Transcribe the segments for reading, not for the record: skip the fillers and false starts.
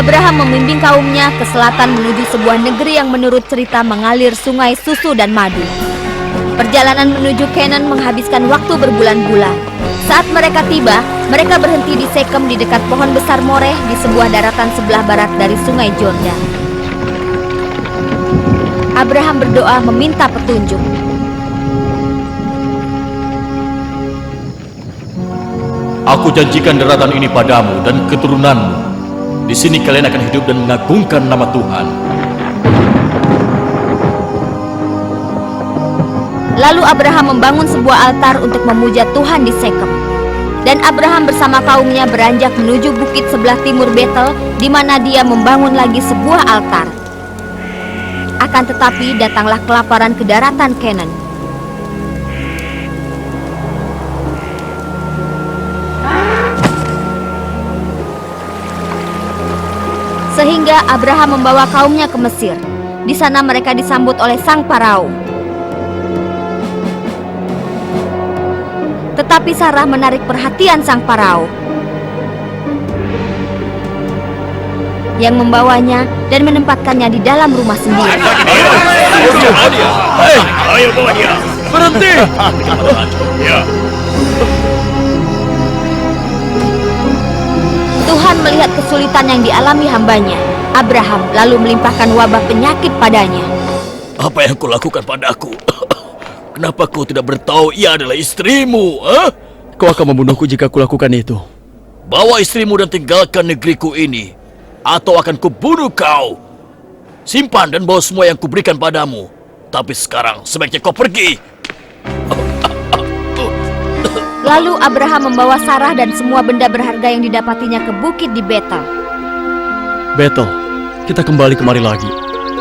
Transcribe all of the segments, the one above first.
Abraham membimbing kaumnya ke selatan menuju sebuah negeri yang menurut cerita mengalir sungai susu dan madu. Perjalanan menuju Kanaan menghabiskan waktu berbulan-bulan. Saat mereka tiba, mereka berhenti di Sekem di dekat pohon besar Moreh di sebuah daratan sebelah barat dari sungai Yordan. Abraham berdoa meminta petunjuk. Aku janjikan daratan ini padamu dan keturunanmu. Di sini kalian akan hidup dan mengagungkan nama Tuhan. Lalu Abraham membangun sebuah altar untuk memuja Tuhan di Sekem. Dan Abraham bersama kaumnya beranjak menuju bukit sebelah timur Betel, di mana dia membangun lagi sebuah altar. Akan tetapi datanglah kelaparan ke daratan Kanaan. Sehingga Abraham membawa kaumnya ke Mesir. Di sana mereka disambut oleh sang Farao. Tetapi Sarah menarik perhatian sang Farao, yang membawanya dan menempatkannya di dalam rumah sendiri. Ayo bawa dia. Berhenti! Ya. Tuhan melihat kesulitan yang dialami hambanya. Abraham lalu melimpahkan wabah penyakit padanya. Apa yang kau lakukan padaku? Kenapa kau tidak beritahu ia adalah istrimu? Kau akan membunuhku jika kulakukan itu. Bawa istrimu dan tinggalkan negeriku ini, atau akan kubunuh kau. Simpan dan bawa semua yang kuberikan padamu. Tapi sekarang sebaiknya kau pergi. Lalu Abraham membawa Sarah dan semua benda berharga yang didapatinya ke bukit di Betel. Betel, kita kembali kemari lagi.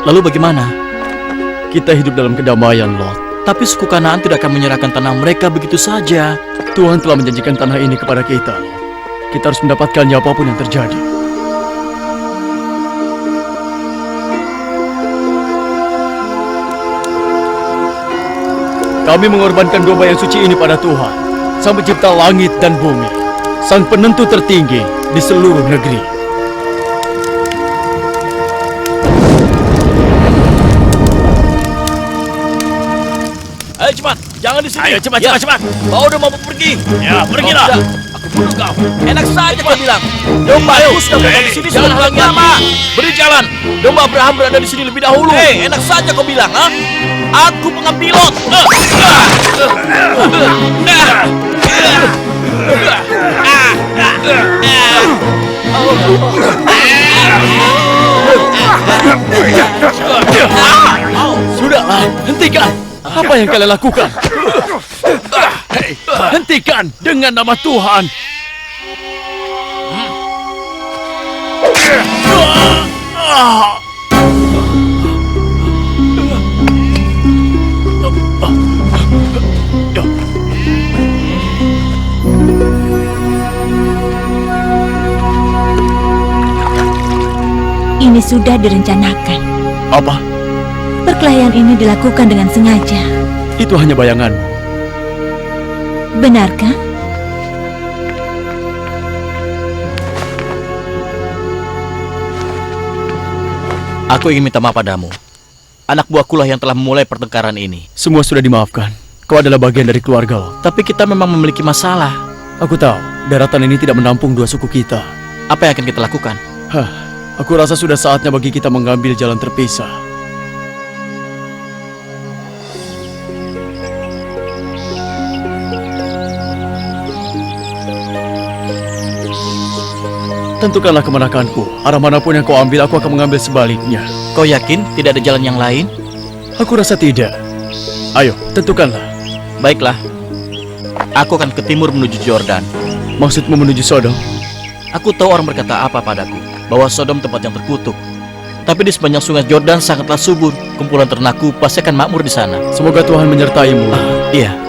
Lalu bagaimana? Kita hidup dalam kedamaian, Lot. Tapi suku Kanaan tidak akan menyerahkan tanah mereka begitu saja. Tuhan telah menjanjikan tanah ini kepada kita, Lot. Kita harus mendapatkannya apapun yang terjadi. Kami mengorbankan domba yang suci ini pada Tuhan, Sang Pencipta langit dan bumi, Sang Penentu tertinggi di seluruh negeri. Ayo cepat, jangan di sini. Ayo cepat, cepat. Bawa domba pergi. Ya, pergilah. Kalau tidak, aku bunuh kau. Enak saja kau bilang. Domba aku sudah berada di sini sudah halangi lama. Beri jalan. Domba Abraham berada di sini lebih dahulu. Enak saja kau bilang, ha? Aku pengapilot. Sudahlah, hentikan. Apa yang kalian lakukan? Hei, hentikan dengan nama Tuhan. Ini sudah direncanakan. Apa? Perkelahian ini dilakukan dengan sengaja. Itu hanya bayangan. Benarkah? Aku ingin minta maaf padamu. Anak buahkulah yang telah memulai pertengkaran ini. Semua sudah dimaafkan. Kau adalah bagian dari keluarga, Lot. Tapi kita memang memiliki masalah. Aku tahu, daratan ini tidak menampung dua suku kita. Apa yang akan kita lakukan? Aku rasa sudah saatnya bagi kita mengambil jalan terpisah. Tentukanlah kemenakanku. Arah manapun yang kau ambil, aku akan mengambil sebaliknya. Kau yakin tidak ada jalan yang lain? Aku rasa tidak. Ayo, tentukanlah. Baiklah. Aku akan ke timur menuju Yordan. Maksudmu menuju Sodom? Aku tahu orang berkata apa padaku, bahwa Sodom tempat yang terkutuk. Tapi di sepanjang sungai Yordan sangatlah subur. Kumpulan ternakku pasti akan makmur di sana. Semoga Tuhan menyertaimu. Iya.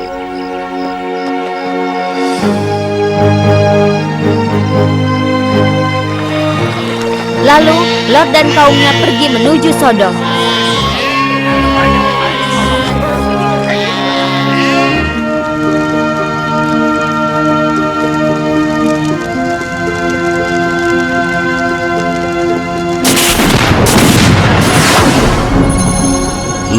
Lalu Lot dan kaumnya pergi menuju Sodom.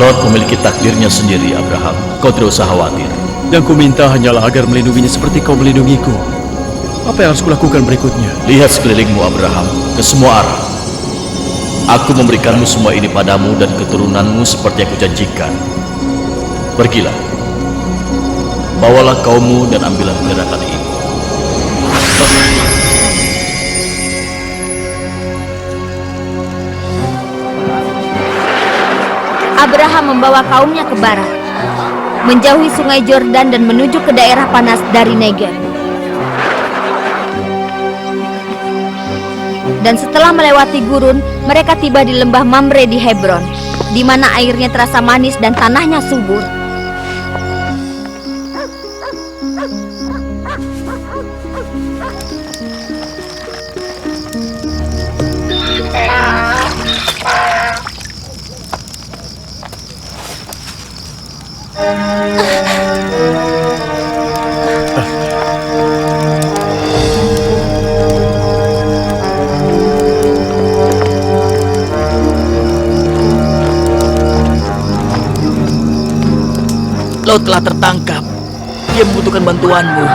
Lot memiliki takdirnya sendiri, Abraham. Kau tidak usah khawatir. Yang ku minta hanyalah agar melindunginya seperti kau melindungiku. Apa yang harus kulakukan berikutnya? Lihat sekelilingmu, Abraham, ke semua arah. Aku memberikanmu semua ini padamu dan keturunanmu seperti yang kujanjikan. Pergilah, bawalah kaummu dan ambillah gerakan ini. Abraham membawa kaumnya ke barat, menjauhi sungai Yordan dan menuju ke daerah panas dari Negev. Dan setelah melewati gurun, mereka tiba di lembah Mamre di Hebron, di mana airnya terasa manis dan tanahnya subur. Lot telah tertangkap. Dia membutuhkan bantuanmu.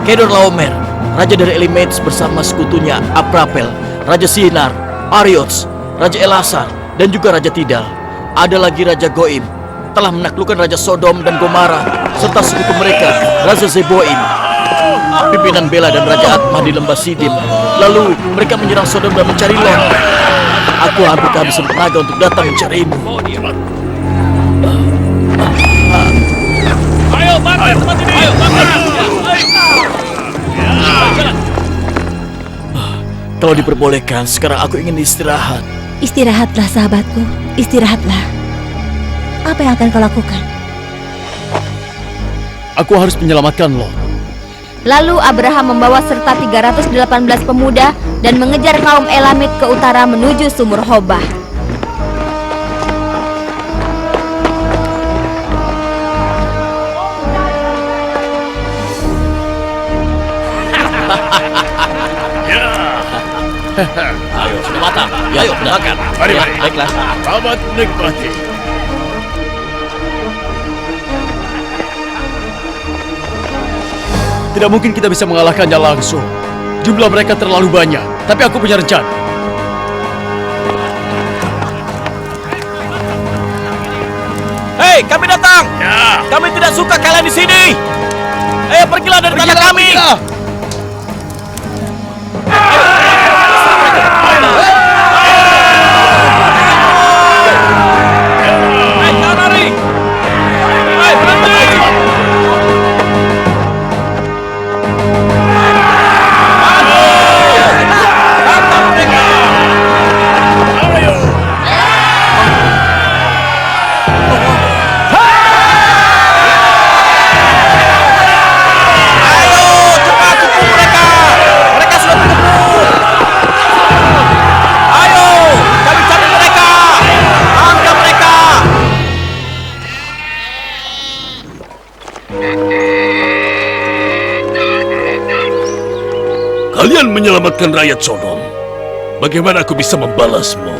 Kedorlaomer, raja dari Elimelech bersama sekutunya Aprapel, raja Sinar, Ariots, raja Elasar, dan juga raja Tidal. Ada lagi raja Goim, telah menaklukkan raja Sodom dan Gomara, serta sekutu mereka, raja Zeboim, pimpinan Bela dan raja Atmah di lembah Sidim. Lalu mereka menyerang Sodom dan mencari Lot. Aku hampir kehabisan tenaga untuk datang mencarimu. Ayo bakar tempat ini. Ayo bakar. Kalau diperbolehkan, sekarang aku ingin istirahat. Istirahatlah sahabatku, istirahatlah. Apa yang akan kau lakukan? Aku harus menyelamatkan Lot. Lalu Abraham membawa serta 318 pemuda dan mengejar kaum Elamit ke utara menuju sumur Hobah. Ayo, sudah matang. Ya, ayo, makan. Mari, Ya, mari. baiklah. Selamat menikmati. Tidak mungkin kita bisa mengalahkannya langsung. Jumlah mereka terlalu banyak. Tapi aku punya rencana. Hei, kami datang. Ya. Kami tidak suka kalian di sini. Ayo, pergilah dari tanah kami. Hei, jangan lari. Hei, berhenti. Kalian menyelamatkan rakyat Sodom. Bagaimana aku bisa membalasmu?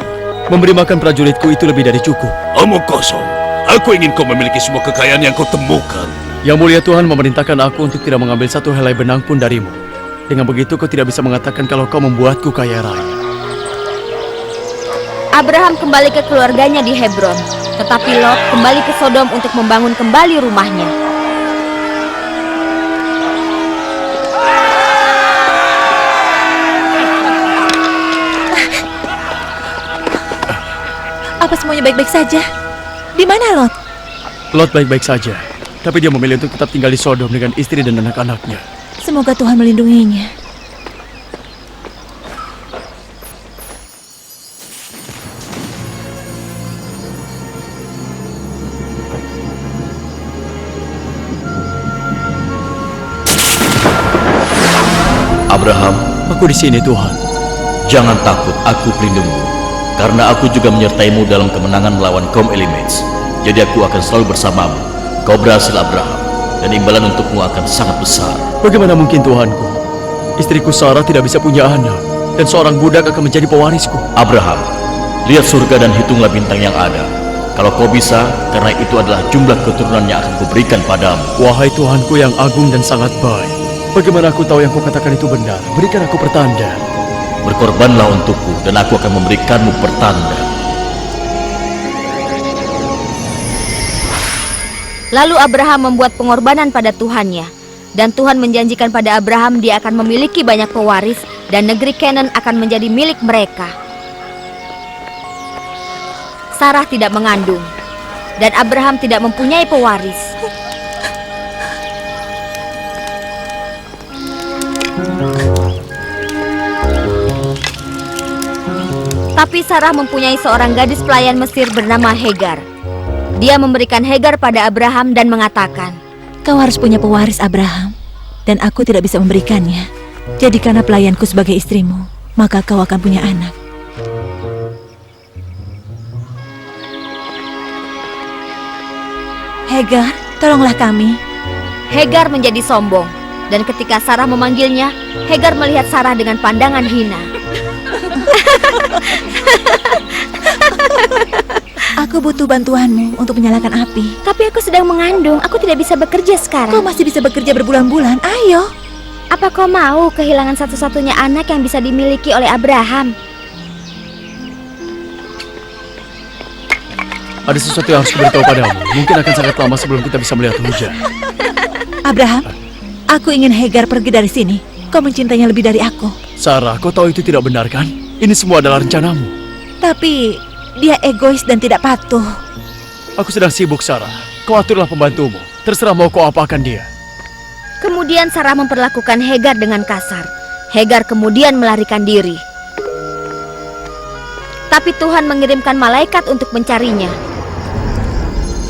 Memberi makan prajuritku itu lebih dari cukup. Omong kosong. Aku ingin kau memiliki semua kekayaan yang kau temukan. Yang mulia Tuhan memerintahkan aku untuk tidak mengambil satu helai benang pun darimu. Dengan begitu kau tidak bisa mengatakan kalau kau membuatku kaya raya. Abraham kembali ke keluarganya di Hebron, tetapi Lot kembali ke Sodom untuk membangun kembali rumahnya. Apa semuanya baik-baik saja? Di mana Lot? Lot baik-baik saja. Tapi dia memilih untuk tetap tinggal di Sodom dengan istri dan anak-anaknya. Semoga Tuhan melindunginya. Abraham, Aku di sini, Tuhan. jangan takut, aku pelindungmu. Karena aku juga menyertaimu dalam kemenangan melawan kaum Elimelech. Jadi aku akan selalu bersamamu. Kau berhasil, Abraham, dan imbalan untukmu akan sangat besar. Bagaimana mungkin, Tuhanku? Istriku Sarah tidak bisa punya anak, dan seorang budak akan menjadi pewarisku. Abraham, lihat surga dan hitunglah bintang yang ada. Kalau kau bisa, karena itu adalah jumlah keturunan yang akan kuberikan padamu. Wahai Tuhanku yang agung dan sangat baik, bagaimana aku tahu yang kau katakan itu benar? Berikan aku pertanda. Berkorbanlah untukku, dan aku akan memberikanmu pertanda. Lalu Abraham membuat pengorbanan pada Tuhannya. Dan Tuhan menjanjikan pada Abraham dia akan memiliki banyak pewaris dan negeri Kanaan akan menjadi milik mereka. Sarah tidak mengandung dan Abraham tidak mempunyai pewaris. Tapi Sarah mempunyai seorang gadis pelayan Mesir bernama Hagar. Dia memberikan Hagar pada Abraham dan mengatakan, Kau harus punya pewaris, Abraham, dan aku tidak bisa memberikannya. Jadikanlah pelayanku sebagai istrimu, maka kau akan punya anak. Hagar, tolonglah kami. Hagar menjadi sombong. Dan ketika Sarah memanggilnya, Hagar melihat Sarah dengan pandangan hina. Aku butuh bantuanmu untuk menyalakan api. Tapi aku sedang mengandung, aku tidak bisa bekerja sekarang. Kau masih bisa bekerja berbulan-bulan, ayo. Apa kau mau kehilangan satu-satunya anak yang bisa dimiliki oleh Abraham? Ada sesuatu yang harus kuberitahu padamu. Mungkin akan sangat lama sebelum kita bisa melihat hujan. Abraham, aku ingin Hagar pergi dari sini. Kau mencintainya lebih dari aku. Sarah, kau tahu itu tidak benar kan? Ini semua adalah rencanamu. Tapi dia egois dan tidak patuh. Aku sedang sibuk, Sarah. Kau aturlah pembantumu. Terserah mau kau apakan dia. Kemudian Sarah memperlakukan Hagar dengan kasar. Hagar kemudian melarikan diri. Tapi Tuhan mengirimkan malaikat untuk mencarinya.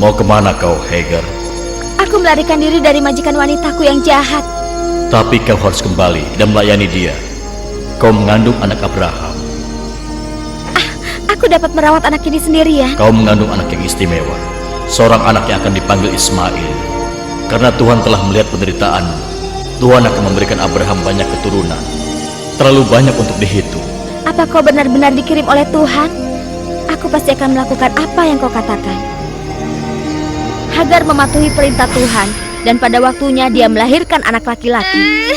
Mau kemana kau, Hagar? Aku melarikan diri dari majikan wanitaku yang jahat. Tapi kau harus kembali dan melayani dia. Kau mengandung anak Abraham. Aku dapat merawat anak ini sendirian. Kau mengandung anak yang istimewa. Seorang anak yang akan dipanggil Ismail. Karena Tuhan telah melihat penderitaanmu. Tuhan akan memberikan Abraham banyak keturunan. Terlalu banyak untuk dihitung. Apa kau benar-benar dikirim oleh Tuhan? Aku pasti akan melakukan apa yang kau katakan. Hagar mematuhi perintah Tuhan. Dan pada waktunya dia melahirkan anak laki-laki.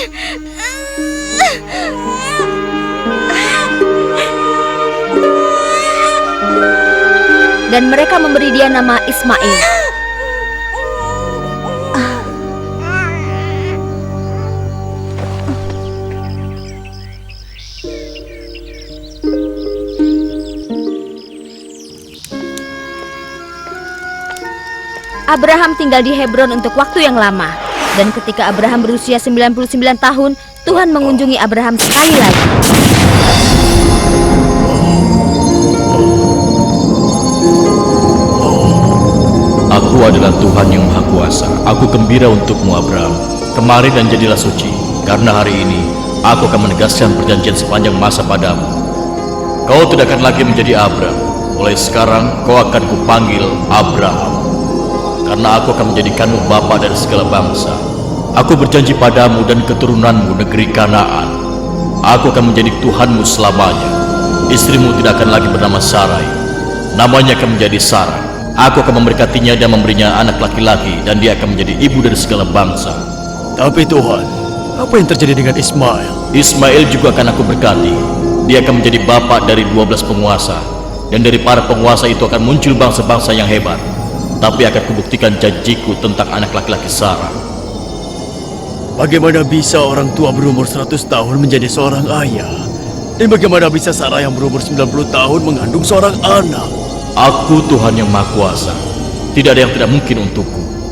Dan mereka memberi dia nama Ismail. Abraham tinggal di Hebron untuk waktu yang lama. Dan ketika Abraham berusia 99 tahun, Tuhan mengunjungi Abraham sekali lagi. Aku adalah Tuhan yang Maha Kuasa. Aku gembira untukmu, Abraham. Kemari dan jadilah suci, karena hari ini aku akan menegaskan perjanjian sepanjang masa padamu. Kau tidak akan lagi menjadi Abram. Mulai sekarang kau akan kupanggil Abraham, karena aku akan menjadikanmu bapa dari segala bangsa. Aku berjanji padamu dan keturunanmu negeri Kanaan. Aku akan menjadi Tuhanmu selamanya. Istrimu tidak akan lagi bernama Sarai. Namanya akan menjadi Sarah. Aku akan memberkatinya dan memberinya anak laki-laki, dan dia akan menjadi ibu dari segala bangsa. Tapi Tuhan, apa yang terjadi dengan Ismail? Ismail juga akan aku berkati. Dia akan menjadi bapak dari 12 penguasa. Dan dari para penguasa itu akan muncul bangsa-bangsa yang hebat. Tapi akan kubuktikan janjiku tentang anak laki-laki Sarah. Bagaimana bisa orang tua berumur 100 tahun menjadi seorang ayah? Dan bagaimana bisa Sarah yang berumur 90 tahun mengandung seorang anak? Aku Tuhan yang Maha Kuasa. Tidak ada yang tidak mungkin untukku.